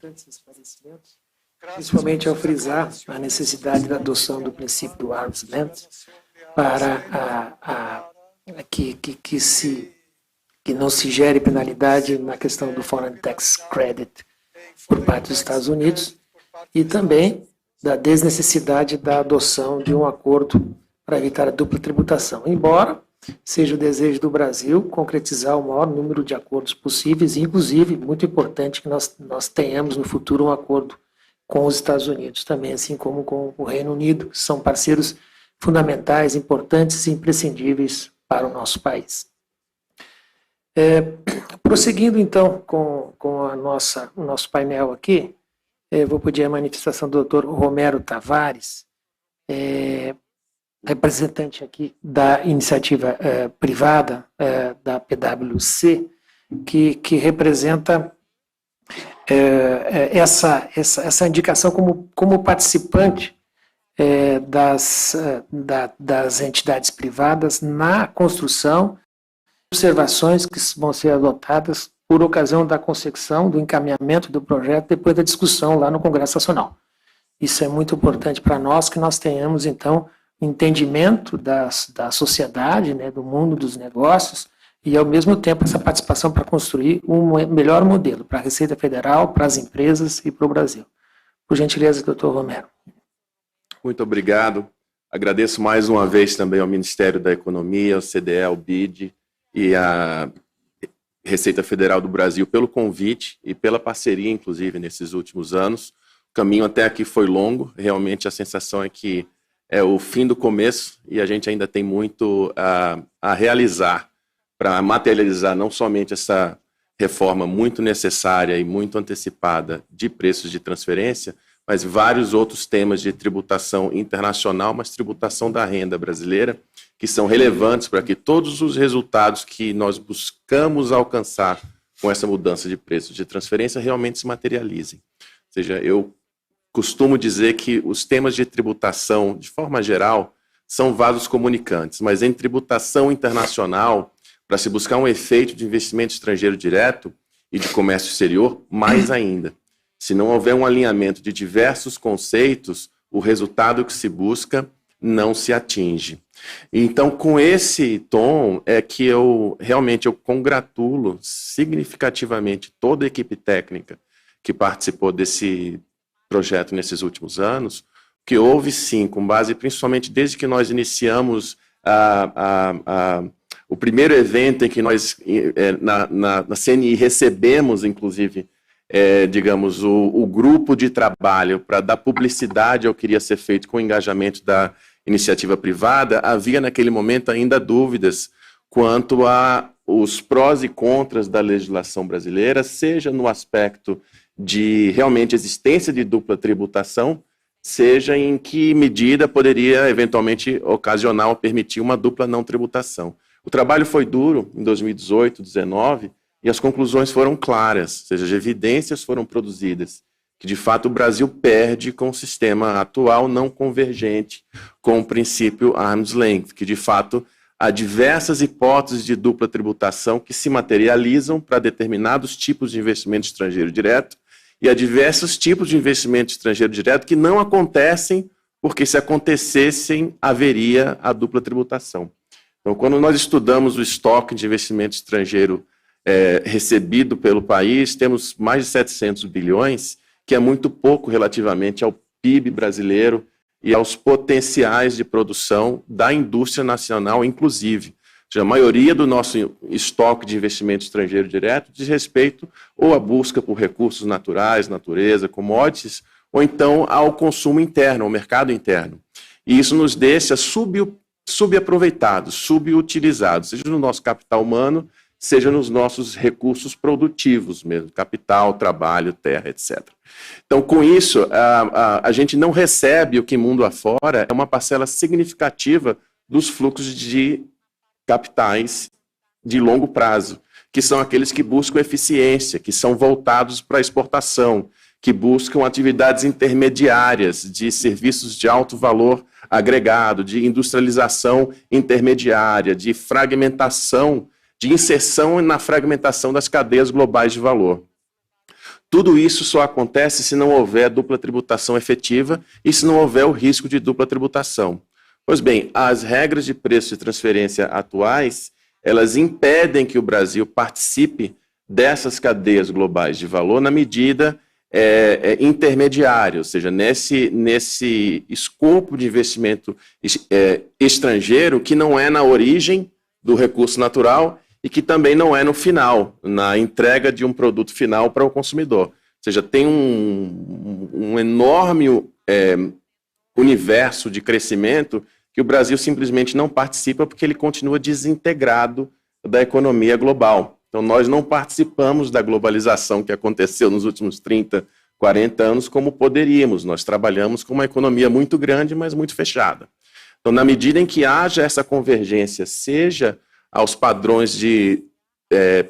importantes esclarecimentos, principalmente ao frisar a necessidade da adoção do princípio do arm's length para que não se gere penalidade na questão do Foreign Tax Credit por parte dos Estados Unidos e também da desnecessidade da adoção de um acordo para evitar a dupla tributação, embora seja o desejo do Brasil concretizar o maior número de acordos possíveis, e inclusive, muito importante que nós tenhamos no futuro um acordo com os Estados Unidos também, assim como com o Reino Unido, que são parceiros fundamentais, importantes e imprescindíveis para o nosso país. Prosseguindo, então, com o nosso painel aqui, vou pedir a manifestação do Dr. Romero Tavares, representante aqui da iniciativa privada da PwC, que representa essa indicação como participante das entidades privadas na construção, observações que vão ser adotadas por ocasião da concepção, do encaminhamento do projeto, depois da discussão lá no Congresso Nacional. Isso é muito importante para nós, que nós tenhamos, então, entendimento da sociedade, né, do mundo dos negócios, e, ao mesmo tempo, essa participação para construir um melhor modelo para a Receita Federal, para as empresas e para o Brasil. Por gentileza, doutor Romero. Muito obrigado. Agradeço mais uma vez também ao Ministério da Economia, ao CDE, ao BID e à Receita Federal do Brasil pelo convite e pela parceria, inclusive, nesses últimos anos. O caminho até aqui foi longo, realmente a sensação é que é o fim do começo e a gente ainda tem muito a realizar para materializar não somente essa reforma muito necessária e muito antecipada de preços de transferência, mas vários outros temas de tributação internacional, mas tributação da renda brasileira, que são relevantes para que todos os resultados que nós buscamos alcançar com essa mudança de preços de transferência realmente se materializem. Ou seja, eu costumo dizer que os temas de tributação, de forma geral, são vasos comunicantes, mas em tributação internacional, para se buscar um efeito de investimento estrangeiro direto e de comércio exterior, mais ainda. Se não houver um alinhamento de diversos conceitos, o resultado que se busca não se atinge. Então, com esse tom, é que eu realmente congratulo significativamente toda a equipe técnica que participou desse projeto nesses últimos anos, que houve sim, com base principalmente desde que nós iniciamos o primeiro evento em que nós, na CNI, recebemos, inclusive, digamos, o grupo de trabalho para dar publicidade ao que iria ser feito com o engajamento da iniciativa privada, havia naquele momento ainda dúvidas quanto a os prós e contras da legislação brasileira, seja no aspecto de realmente existência de dupla tributação, seja em que medida poderia eventualmente ocasionar ou permitir uma dupla não tributação. O trabalho foi duro em 2018, 2019, e as conclusões foram claras, ou seja, as evidências foram produzidas, que de fato o Brasil perde com o sistema atual não convergente com o princípio arm's length, que de fato há diversas hipóteses de dupla tributação que se materializam para determinados tipos de investimento estrangeiro direto e há diversos tipos de investimento estrangeiro direto que não acontecem porque se acontecessem haveria a dupla tributação. Então, quando nós estudamos o estoque de investimento estrangeiro recebido pelo país, temos mais de 700 bilhões, que é muito pouco relativamente ao PIB brasileiro e aos potenciais de produção da indústria nacional, inclusive. Ou seja, a maioria do nosso estoque de investimento estrangeiro direto diz respeito ou à busca por recursos naturais, natureza, commodities, ou então ao consumo interno, ao mercado interno. E isso nos deixa subaproveitados, subutilizados, seja no nosso capital humano, seja nos nossos recursos produtivos mesmo, capital, trabalho, terra, etc. Então, com isso, a gente não recebe o que mundo afora, é uma parcela significativa dos fluxos de capitais de longo prazo, que são aqueles que buscam eficiência, que são voltados para a exportação, que buscam atividades intermediárias de serviços de alto valor agregado, de industrialização intermediária, de fragmentação, de inserção na fragmentação das cadeias globais de valor. tudo isso só acontece se não houver dupla tributação efetiva e se não houver o risco de dupla tributação. Pois bem, as regras de preço de transferência atuais, elas impedem que o Brasil participe dessas cadeias globais de valor na medida intermediária, ou seja, nesse escopo de investimento estrangeiro que não é na origem do recurso natural e que também não é no final, na entrega de um produto final para o consumidor. Ou seja, tem um enorme universo de crescimento que o Brasil simplesmente não participa porque ele continua desintegrado da economia global. Então, nós não participamos da globalização que aconteceu nos últimos 30, 40 anos como poderíamos. Nós trabalhamos com uma economia muito grande, mas muito fechada. Então, na medida em que haja essa convergência, seja aos padrões de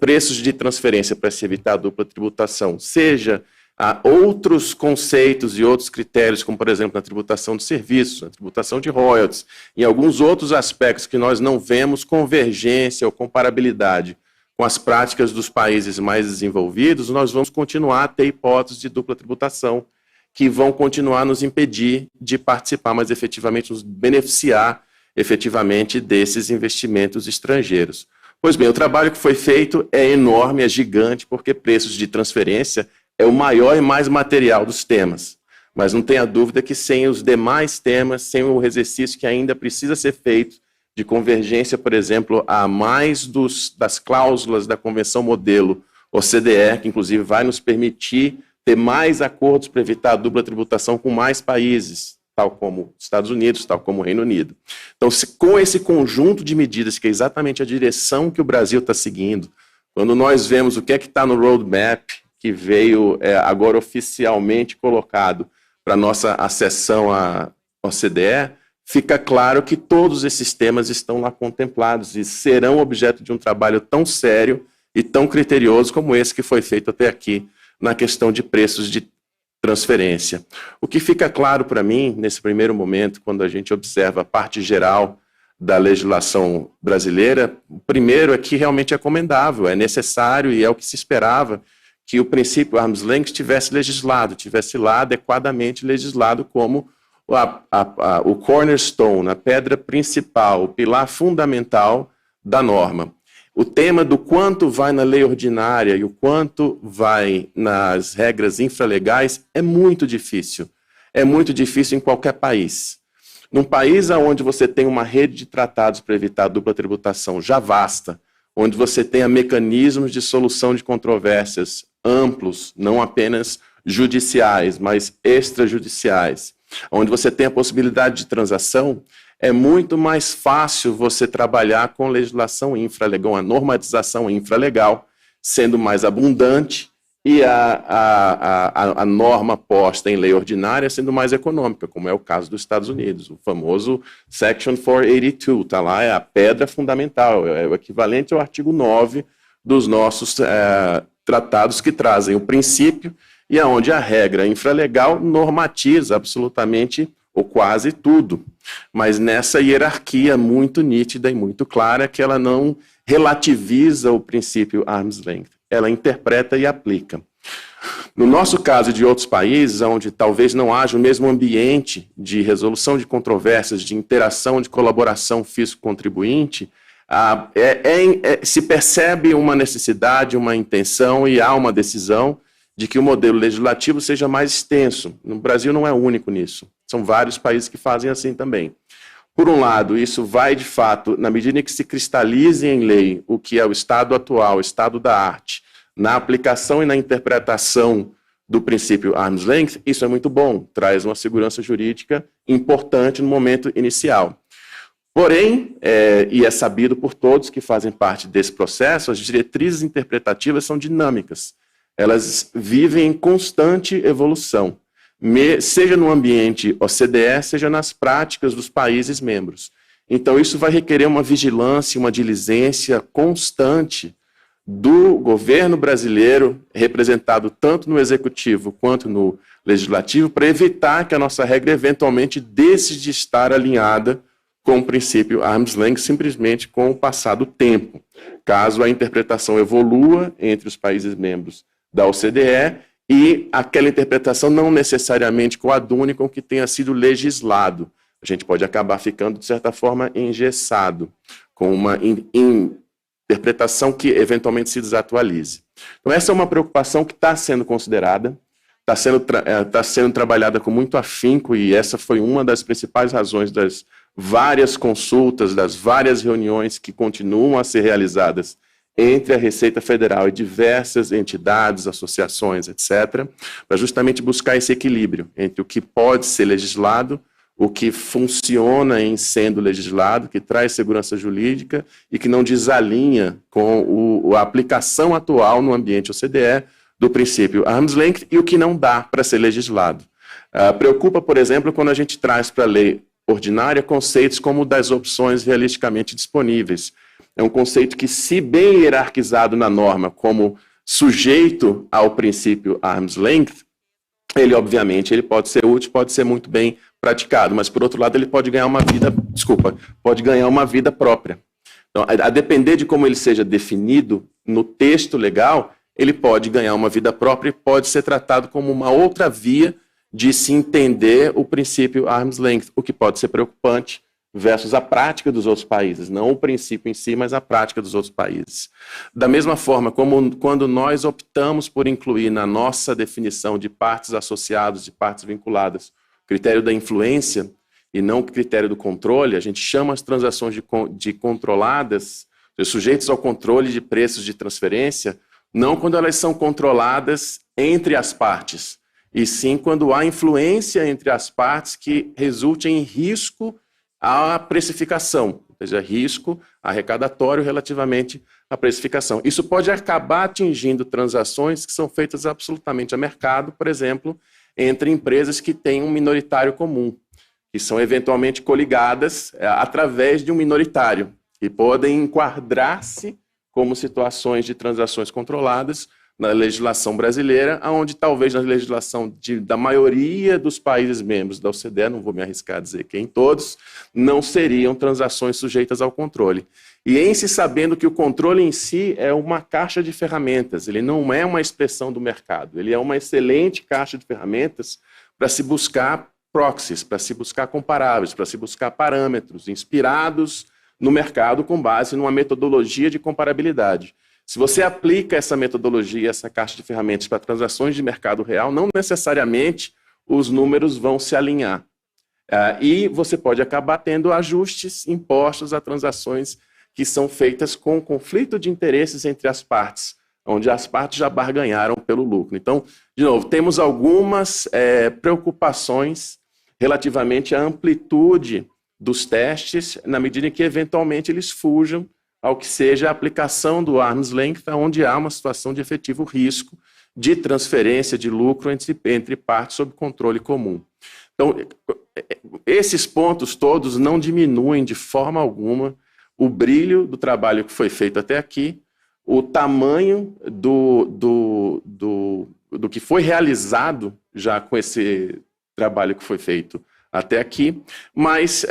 preços de transferência para se evitar a dupla tributação, seja a outros conceitos e outros critérios, como, por exemplo, na tributação de serviços, na tributação de royalties, em alguns outros aspectos que nós não vemos convergência ou comparabilidade com as práticas dos países mais desenvolvidos, nós vamos continuar a ter hipóteses de dupla tributação que vão continuar a nos impedir de participar mais efetivamente, nos beneficiar efetivamente desses investimentos estrangeiros. Pois bem, o trabalho que foi feito é enorme, é gigante, porque preços de transferência é o maior e mais material dos temas. Mas não tenha dúvida que sem os demais temas, sem o exercício que ainda precisa ser feito de convergência, por exemplo, a mais das cláusulas da Convenção Modelo OCDE, que inclusive vai nos permitir ter mais acordos para evitar a dupla tributação com mais países, tal como Estados Unidos, tal como o Reino Unido. Então, com esse conjunto de medidas, que é exatamente a direção que o Brasil está seguindo, quando nós vemos o que é que está no roadmap, que veio agora oficialmente colocado para a nossa acessão à OCDE, fica claro que todos esses temas estão lá contemplados e serão objeto de um trabalho tão sério e tão criterioso como esse que foi feito até aqui na questão de preços de transferência. O que fica claro para mim, nesse primeiro momento, quando a gente observa a parte geral da legislação brasileira, o primeiro é que realmente é comendável, é necessário e é o que se esperava que o princípio arm's length tivesse lá adequadamente legislado como o cornerstone, a pedra principal, o pilar fundamental da norma. O tema do quanto vai na lei ordinária e o quanto vai nas regras infralegais é muito difícil. É muito difícil em qualquer país. Num país onde você tem uma rede de tratados para evitar a dupla tributação já vasta, onde você tenha mecanismos de solução de controvérsias amplos, não apenas judiciais, mas extrajudiciais, onde você tem a possibilidade de transação, é muito mais fácil você trabalhar com legislação infralegal, a normatização infralegal, sendo mais abundante e a norma posta em lei ordinária sendo mais econômica, como é o caso dos Estados Unidos. O famoso Section 482, está lá, é a pedra fundamental, é o equivalente ao artigo 9 dos nossos tratados que trazem o princípio e aonde a regra infralegal normatiza absolutamente ou quase tudo, mas nessa hierarquia muito nítida e muito clara que ela não relativiza o princípio arm's length, ela interpreta e aplica. No nosso caso de outros países, onde talvez não haja o mesmo ambiente de resolução de controvérsias, de interação, de colaboração fisco-contribuinte, se percebe uma necessidade, uma intenção e há uma decisão de que o modelo legislativo seja mais extenso. No Brasil não é único nisso. São vários países que fazem assim também. Por um lado, isso vai, de fato, na medida em que se cristalize em lei o que é o estado atual, o estado da arte, na aplicação e na interpretação do princípio arm's length, isso é muito bom, traz uma segurança jurídica importante no momento inicial. Porém, e é sabido por todos que fazem parte desse processo, as diretrizes interpretativas são dinâmicas. Elas vivem em constante evolução, seja no ambiente OCDE, seja nas práticas dos países membros. Então, isso vai requerer uma vigilância, uma diligência constante do governo brasileiro, representado tanto no executivo quanto no legislativo, para evitar que a nossa regra eventualmente deixe de estar alinhada com o princípio arm's length, simplesmente com o passar do tempo. Caso a interpretação evolua entre os países membros da OCDE e aquela interpretação não necessariamente coadune com o que tenha sido legislado. A gente pode acabar ficando, de certa forma, engessado, com uma interpretação que eventualmente se desatualize. Então, essa é uma preocupação que está sendo considerada, está sendo trabalhada com muito afinco, e essa foi uma das principais razões das várias consultas, das várias reuniões que continuam a ser realizadas entre a Receita Federal e diversas entidades, associações, etc., para justamente buscar esse equilíbrio entre o que pode ser legislado, o que funciona em sendo legislado, que traz segurança jurídica e que não desalinha com a aplicação atual no ambiente OCDE do princípio arm's length e o que não dá para ser legislado. Preocupa, por exemplo, quando a gente traz para a lei ordinária conceitos como das opções realisticamente disponíveis. É um conceito que, se bem hierarquizado na norma como sujeito ao princípio arm's length, ele, obviamente, ele pode ser útil, pode ser muito bem praticado, mas, por outro lado, ele pode ganhar uma vida, pode ganhar uma vida própria. Então, a depender de como ele seja definido no texto legal, ele pode ganhar uma vida própria e pode ser tratado como uma outra via de se entender o princípio arm's length, o que pode ser preocupante versus a prática dos outros países, não o princípio em si, mas a prática dos outros países. Da mesma forma, como quando nós optamos por incluir na nossa definição de partes associadas, de partes vinculadas, o critério da influência e não o critério do controle, a gente chama as transações de controladas, sujeitos ao controle de preços de transferência, não quando elas são controladas entre as partes, e sim quando há influência entre as partes que resulte em risco à precificação, ou seja, risco arrecadatório relativamente à precificação. Isso pode acabar atingindo transações que são feitas absolutamente a mercado, por exemplo, entre empresas que têm um minoritário comum, que são eventualmente coligadas através de um minoritário, e podem enquadrar-se como situações de transações controladas na legislação brasileira, onde talvez na legislação da maioria dos países membros da OCDE, não vou me arriscar a dizer que em todos, não seriam transações sujeitas ao controle. E em se sabendo que o controle em si é uma caixa de ferramentas, ele não é uma expressão do mercado, ele é uma excelente caixa de ferramentas para se buscar proxies, para se buscar comparáveis, para se buscar parâmetros inspirados no mercado com base numa metodologia de comparabilidade. Se você aplica essa metodologia, essa caixa de ferramentas para transações de mercado real, não necessariamente os números vão se alinhar. E você pode acabar tendo ajustes impostos a transações que são feitas com conflito de interesses entre as partes, onde as partes já barganharam pelo lucro. Então, de novo, temos algumas preocupações relativamente à amplitude dos testes, na medida em que, eventualmente, eles fujam ao que seja a aplicação do arm's length, onde há uma situação de efetivo risco de transferência de lucro entre partes sob controle comum. Então, esses pontos todos não diminuem de forma alguma o brilho do trabalho que foi feito até aqui, o tamanho do que foi realizado já com esse trabalho que foi feito até aqui, mas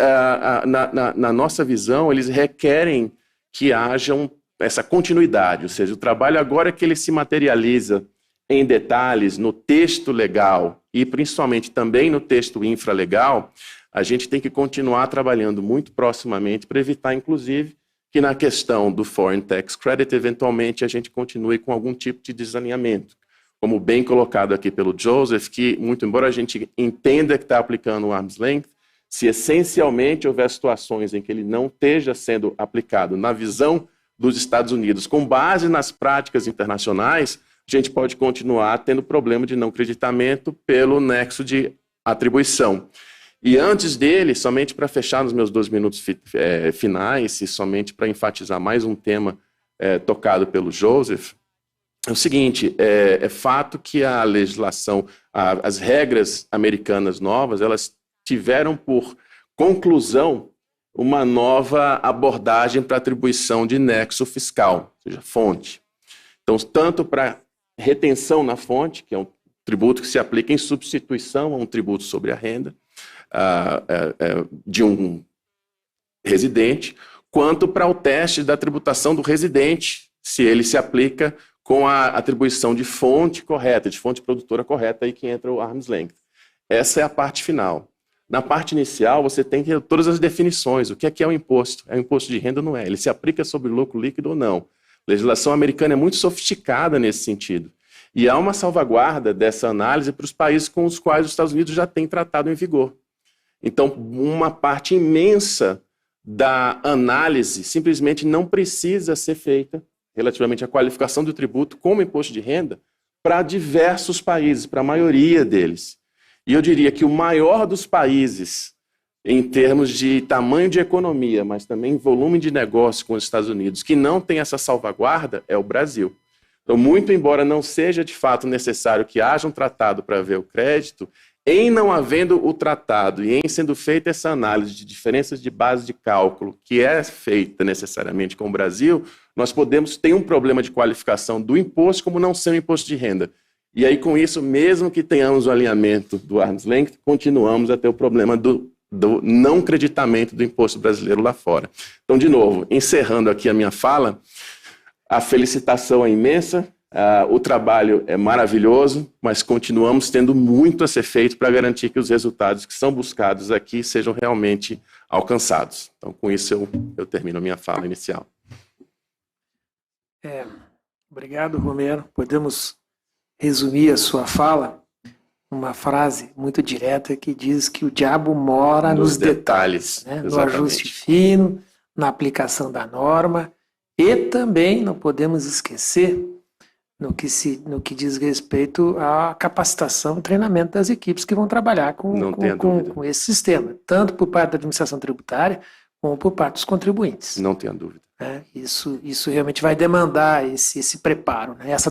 na nossa visão eles requerem que haja essa continuidade, ou seja, o trabalho agora que ele se materializa em detalhes no texto legal e principalmente também no texto infralegal, a gente tem que continuar trabalhando muito proximamente para evitar, inclusive, que na questão do Foreign Tax Credit, eventualmente, a gente continue com algum tipo de desalinhamento. Como bem colocado aqui pelo Joseph, que, muito embora a gente entenda que está aplicando o arm's length, se essencialmente houver situações em que ele não esteja sendo aplicado na visão dos Estados Unidos, com base nas práticas internacionais, a gente pode continuar tendo problema de não creditamento pelo nexo de atribuição. E antes dele, somente para fechar nos meus 2 minutos finais, e somente para enfatizar mais um tema tocado pelo Joseph, é o seguinte, é fato que a legislação, as regras americanas novas, elas tiveram por conclusão uma nova abordagem para atribuição de nexo fiscal, ou seja, fonte. Então, tanto para retenção na fonte, que é um tributo que se aplica em substituição a um tributo sobre a renda de um residente, quanto para o teste da tributação do residente, se ele se aplica com a atribuição de fonte correta, de fonte produtora correta, aí que entra o arm's length. Essa é a parte final. Na parte inicial, você tem que ter todas as definições. O que é o imposto? É o imposto de renda ou não é? Ele se aplica sobre lucro líquido ou não? A legislação americana é muito sofisticada nesse sentido. E há uma salvaguarda dessa análise para os países com os quais os Estados Unidos já têm tratado em vigor. Então, uma parte imensa da análise simplesmente não precisa ser feita relativamente à qualificação do tributo como imposto de renda para diversos países, para a maioria deles. E eu diria que o maior dos países, em termos de tamanho de economia, mas também volume de negócio com os Estados Unidos, que não tem essa salvaguarda, é o Brasil. Então, muito embora não seja de fato necessário que haja um tratado para ver o crédito, em não havendo o tratado e em sendo feita essa análise de diferenças de base de cálculo, que é feita necessariamente com o Brasil, nós podemos ter um problema de qualificação do imposto como não ser um imposto de renda. E aí, com isso, mesmo que tenhamos o alinhamento do arm's length, continuamos a ter o problema do não creditamento do imposto brasileiro lá fora. Então, de novo, encerrando aqui a minha fala, a felicitação é imensa, o trabalho é maravilhoso, mas continuamos tendo muito a ser feito para garantir que os resultados que são buscados aqui sejam realmente alcançados. Então, com isso, eu termino a minha fala inicial. Obrigado, Romero. Podemos resumir a sua fala numa frase muito direta que diz que o diabo mora nos detalhes, né? No ajuste fino, na aplicação da norma, e também não podemos esquecer no que diz respeito à capacitação e treinamento das equipes que vão trabalhar com esse sistema, tanto por parte da administração tributária como por parte dos contribuintes. Não tenha dúvida. Isso realmente vai demandar esse preparo, né? Essa